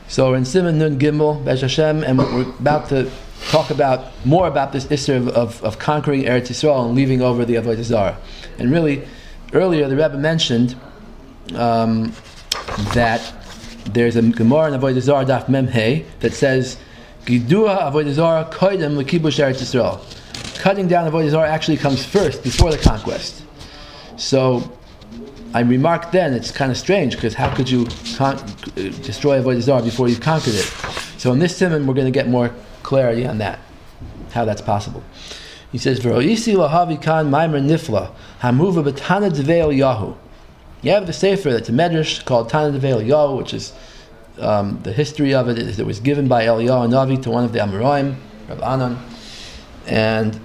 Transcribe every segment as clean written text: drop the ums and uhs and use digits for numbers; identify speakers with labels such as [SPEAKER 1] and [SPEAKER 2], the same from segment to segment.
[SPEAKER 1] So we're in Siman Nun Gimel, Be'ez Hashem, and we're about to talk more about this issue of conquering Eretz Yisrael and leaving over the Avodah Zarah. And really, earlier the Rebbe mentioned that there's a Gemara in Avodah Zarah Daf Mem Hey that says, Gidua Avodah Zarah koidem l'kibush Eretz Yisrael. Cutting down Avodah Zarah actually comes first, before the conquest. So I remarked then, it's kind of strange, because how could you destroy Avodah Zarah before you've conquered it? So in this simon, we're going to get more clarity on that, how that's possible. He says, V'ro'isi lahavi kan maimer nifla, hamuva b'tana devei Eliyahu. You have the sefer that's a medrash called Tana devei Eliyahu, which is the history of it is it was given by Eliyahu Navi to one of the Amoraim, Rav Anan, and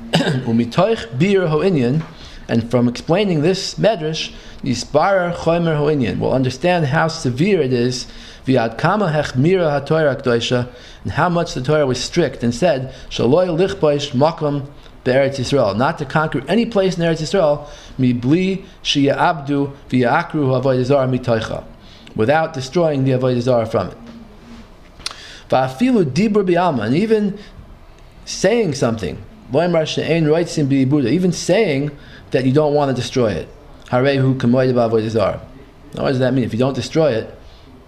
[SPEAKER 1] umitoich bir ho'inyan, and from explaining this medrash, Yisbarer chomer ho'inyan, we'll understand how severe it is, v'ad kama hechmira haTorah k'doisha, and how much the Torah was strict and said, Shaloi lichboish makom be'Eretz Yisrael, not to conquer any place in Eretz Yisrael, mibli sheya'abdu v'ya'akru ha'avodah zarah mitoicha, without destroying the Avodah Zarah from it. Va'afilu dibur bi'alma, and even saying something, even saying that you don't want to destroy it. Harehu kamoid ba'avodah zarah. Now what does that mean? If you don't destroy it,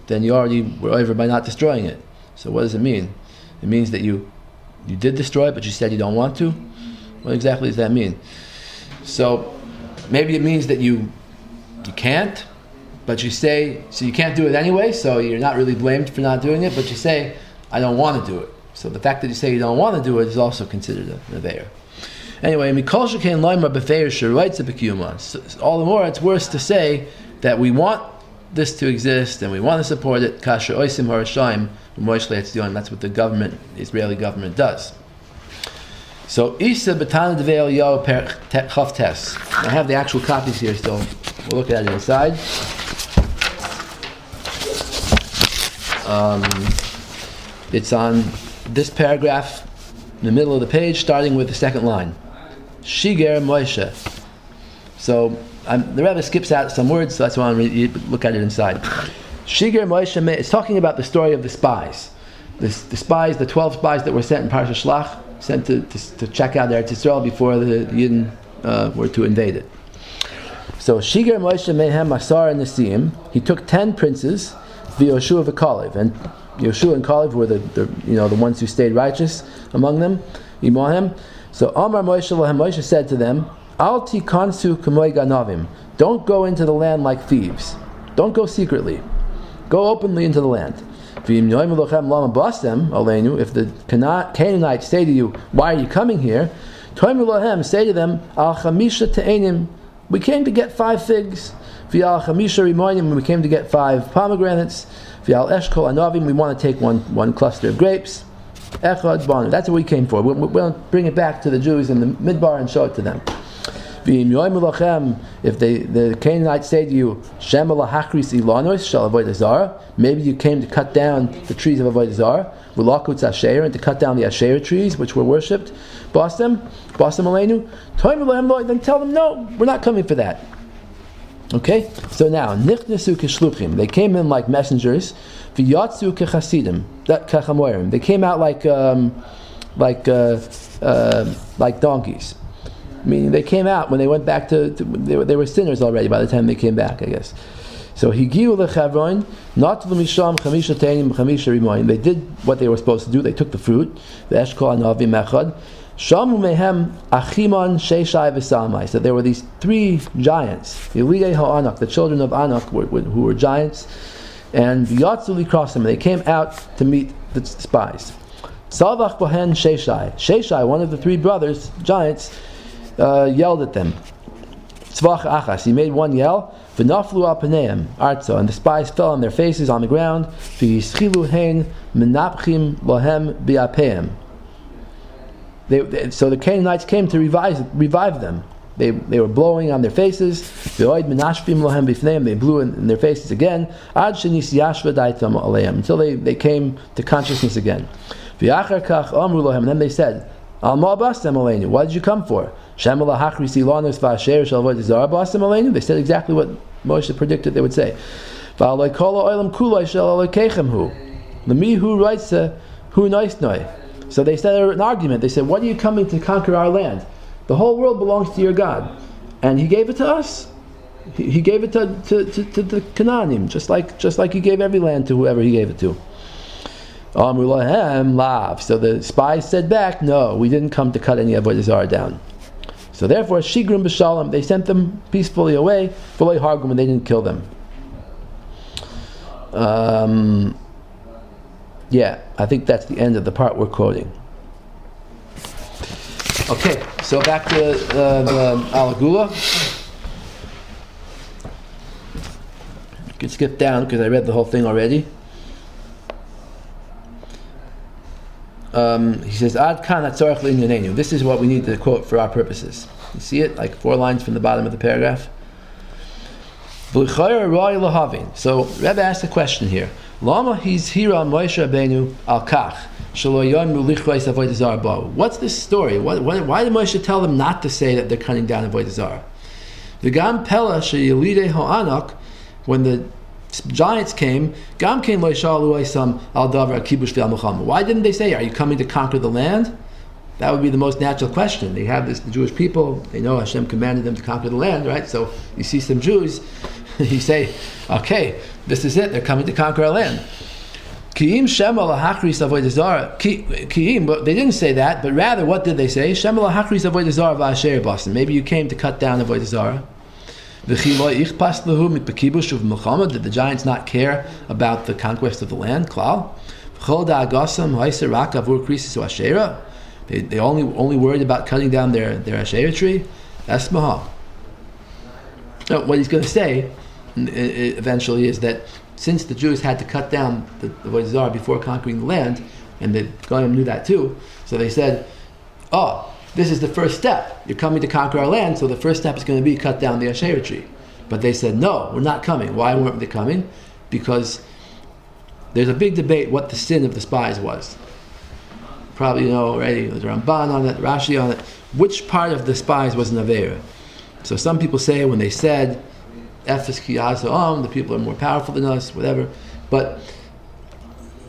[SPEAKER 1] then you already were over by not destroying it. So what does it mean? It means that you did destroy it, but you said you don't want to? What exactly does that mean? So maybe it means that you can't, but you say, so you can't do it anyway, so you're not really blamed for not doing it, but you say, I don't want to do it. So the fact that you say you don't want to do it is also considered a ve'er. Anyway, all the more it's worse to say that we want this to exist and we want to support it. That's what the government, Israeli government, does. So Isa B'tana Devei Eliyahu Chav Tes. I have the actual copies here still. We'll look at it inside. It's on this paragraph in the middle of the page, starting with the second line. Shiger Moshe. So the Rebbe skips out some words, so that's why I'm look at it inside. Shiger Moshe, it's talking about the story of the spies. The spies, the 12 spies that were sent in Parashat Shlach, sent to check out Eretz Yisrael before the Yidden were to invade it. So Shiger Moshe Mehem Asar Nesiim, he took 10 princes, V'Yoshua v'Kalev, and Yoshua and Kalev were the ones who stayed righteous among them, Imahem. So Amar Moshe Lahem, Moshe said to them, Al tikansu k'moi ganavim, don't go into the land like thieves. Don't go secretly. Go openly into the land. If the Canaanites say to you, why are you coming here? Say to them, Al chamisha te'enim, we came to get 5 figs. V'al chamisha rimonim, we came to get 5 pomegranates. V'al eshkol anavim, we want to take one cluster of grapes. Echad banu, that's what we came for. We'll bring it back to the Jews in the Midbar and show it to them. If the Canaanites say to you, maybe you came to cut down the trees of Avodah Zarah, and to cut down the Asherah trees which were worshipped, then tell them, no, we're not coming for that. Okay, so now they came in like messengers. They came out like donkeys. Meaning they came out when they went back they were sinners already by the time they came back, I guess. So higiu lechavron, not l'misham chamisha teinim chamisha rimoim. They did what they were supposed to do. They took the fruit. The eshkol anavim echad. Shamu mehem achimon sheishai v'salmai. So there were these 3 giants, Eliyah ha'anak, the children of Anak, who were giants, and v'yatzu likrosim. They came out to meet the spies. Salvach bohen sheishai. Sheishai, one of the 3 brothers, giants, yelled at them. Tzvach achas, he made one yell. V'naflu al paneim arzo, and the spies fell on their faces on the ground. V'yischilu hein menapchim lohem bi'apeim. So the Canaanites came to revive them. They were blowing on their faces. V'oid menashpim lohem bifneim, they blew in their faces again. Ad shenis yashva daitam aleim, until they came to consciousness again. V'achar kach amru lohem, and then they said, Al ma bastem aleinu, what did you come for? They said exactly what Moshe predicted they would say. Lemi hu raitza hu noisnoi. So they said an argument. They said, "What are you coming to conquer our land? The whole world belongs to your God, and He gave it to us. He gave it to the Canaanim, just like He gave every land to whoever He gave it to." Amru lahem lav. So the spies said back, "No, we didn't come to cut any avodah zarah down." So therefore, shigrum b'shalom, they sent them peacefully away. V'lo hargum, and they didn't kill them. Yeah, I think that's the end of the part we're quoting. Okay, so back to the haGuela. You can skip down because I read the whole thing already. He says, Ad kan hatzorach l'inyanenu. This is what we need to quote for our purposes. You see it? Like 4 lines from the bottom of the paragraph. So Rebbe asked a question here. Lama hizhira Moshe Rabbeinu al kach shelo yomru lichros avodah zarah bo. What's this story? Why did Moshe tell them not to say that they're cutting down avodah zarah? V'gam pela sheyilidei ha'anak, when the giants came, gam kein lo yishalu oisam al davar kibush v'al milchama. Why didn't they say, "Are you coming to conquer the land?" That would be the most natural question. They have the Jewish people. They know Hashem commanded them to conquer the land, right? So you see some Jews, you say, "Okay, this is it. They're coming to conquer our land." Ki'im shema lahachris avodah zarah. Ki'im, but they didn't say that. But rather, what did they say? Shema lahachris avodah zarah v'asher basim. Maybe you came to cut down avodah zarah. Did the giants not care about the conquest of the land? They only worried about cutting down their Asherah tree? That's Maha. So what he's going to say eventually is that since the Jews had to cut down the avodah zarah before conquering the land, and the Goyim knew that too, so they said, "Oh, this is the first step. You're coming to conquer our land, so the first step is going to be cut down the Asherah tree." But they said, "No, we're not coming." Why weren't they coming? Because there's a big debate what the sin of the spies was. Probably you know already. There's Ramban on it, Rashi on it. Which part of the spies was an Aveira? So some people say when they said, "Ephes ki haza'am," the people are more powerful than us, whatever. But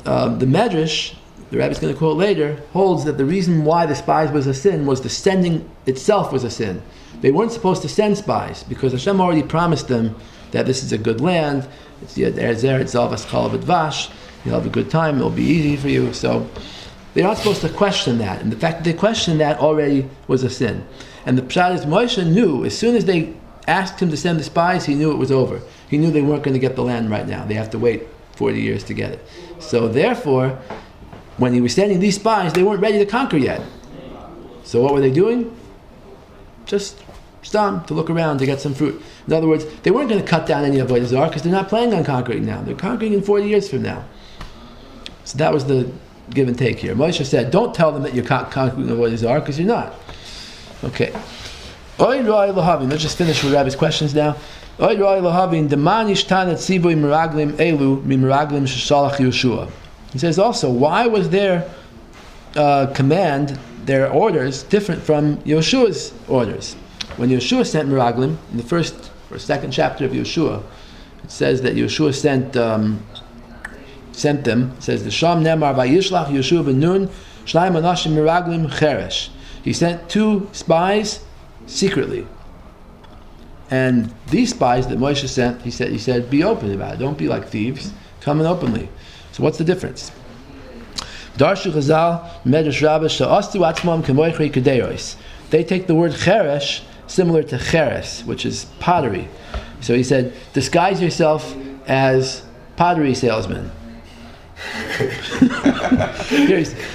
[SPEAKER 1] the Medrash, the Rebbe is going to quote later, holds that the reason why the spies was a sin was the sending itself was a sin. They weren't supposed to send spies because Hashem already promised them that this is a good land. It's you'll have a good time. It'll be easy for you. So they're not supposed to question that, and the fact that they questioned that already was a sin. And the pshat is Moshe knew as soon as they asked him to send the spies, he knew it was over. He knew they weren't going to get the land right now. They have to wait 40 years to get it. So therefore, when he was sending these spies, they weren't ready to conquer yet. So what were they doing? Just stam, to look around, to get some fruit. In other words, they weren't going to cut down any avodah zarah because they're not planning on conquering now. They're conquering in 40 years from now. So that was the give and take here. Moshe said, don't tell them that you're conquering avodah zarah because you're not. Okay. Oy roi lahavin. Let's just finish with Rabbi's questions now. Oy roi lahavin. Deman ishtanet tzivui meraglim elu mi meraglim sheshalach Yeshua. He says also, why was their command, their orders, different from Yeshua's orders? When Yeshua sent meraglim, in the first or second chapter of Yeshua, it says that Yeshua sent them. It says the Sham Nemar Vayishlach Yeshua ben Nun Shlaim Anashim Meraglim Cheresh. He sent 2 spies secretly, and these spies that Moshe sent, he said, be open about it. Don't be like thieves. Come in openly. So what's the difference? Darshu Chazal Medrash Rabbah Sha'astu Atzmam Kemoichri Kedeiros. They take the word Cheresh similar to Cheres, which is pottery. So he said, disguise yourself as pottery salesman.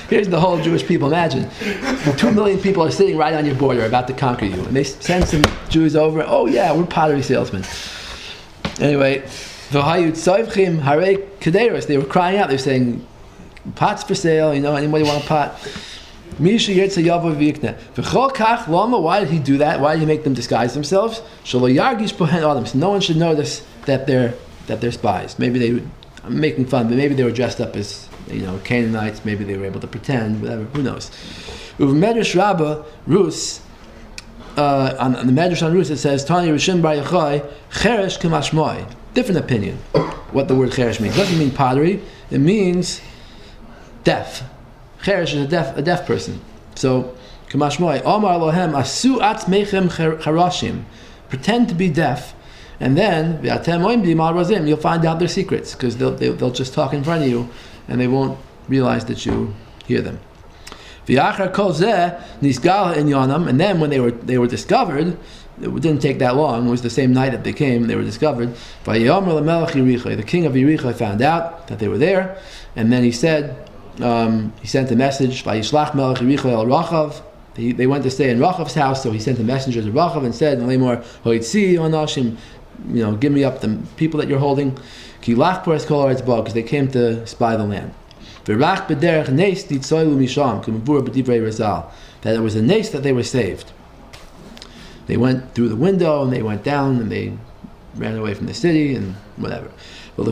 [SPEAKER 1] here's the whole Jewish people. Imagine 2 million people are sitting right on your border about to conquer you, and they send some Jews over. Oh yeah, we're pottery salesmen. Anyway, they were crying out. They're saying, pots for sale, anybody want a pot? Why did he do that? Why did he make them disguise themselves? So no one should notice that they're spies. Maybe I'm making fun, but maybe they were dressed up as Canaanites. Maybe they were able to pretend, whatever. Who knows? Medrash Rabbah Rus on the Medrash on Rus it says Tani Rishon Bar Yochai Cheresh Kamashmoi. Different opinion. What the word Cheresh means? It doesn't mean pottery. it means deaf. Cheresh is a deaf person. So, Kamashmoi, Omar Lohem, Asu Atzmechem Charashim. Pretend to be deaf, and then, you'll find out their secrets, because they'll just talk in front of you, and they won't realize that you hear them. And then when they were discovered, it didn't take that long. It was the same night that they came. They were discovered. The king of Yericho found out that they were there, and then he said, he sent a message. They went to stay in Rachav's house, so he sent a messenger to Rachav and said, give me up the people that you're holding, because they came to spy the land. That it was a nace that they were saved. They went through the window and they went down and they ran away from the city and whatever. So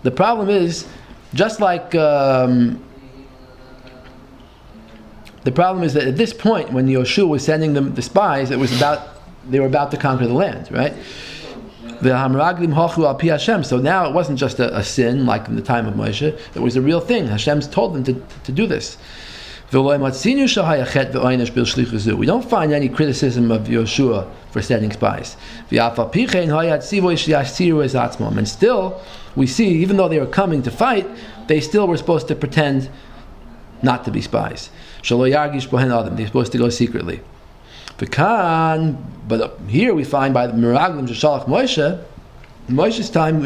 [SPEAKER 1] the problem is, just like the problem is that at this point, when Yoshua was sending them the spies, they were about to conquer the land, right? So now it wasn't just a sin like in the time of Moshe; it was a real thing. Hashem's told them to do this. We don't find any criticism of Yoshua for sending spies. And still, we see, even though they were coming to fight, they still were supposed to pretend not to be spies. They're supposed to go secretly. But here we find by the Meraglim Shalach Moshe's time,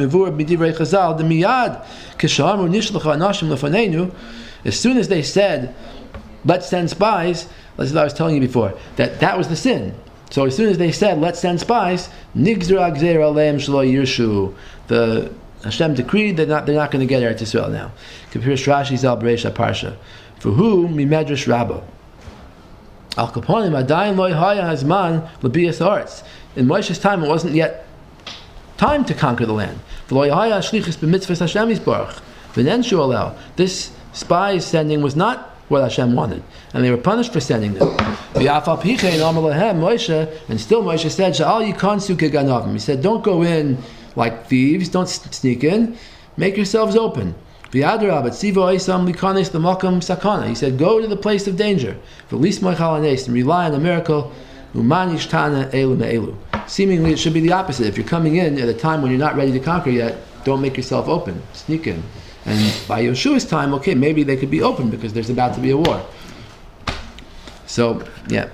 [SPEAKER 1] as soon as they said, let's send spies, that's what I was telling you before, that was the sin. So as soon as they said, let's send spies, the Hashem decreed they're not going to get Eretz Yisrael now. For who mimedrash Rabbah. Al Kaponim Adayin Loi Haya Hazman Labias Arts. In Moshe's time, it wasn't yet time to conquer the land. This spies sending was not what Hashem wanted, and they were punished for sending them. And still Moshe said, he said, don't go in like thieves, don't sneak in, make yourselves open. He said, go to the place of danger, and rely on the miracle. Seemingly it should be the opposite. If you're coming in at a time when you're not ready to conquer yet, don't make yourself open, sneak in. And by Yeshua's time, okay, maybe they could be open because there's about to be a war. So, yeah.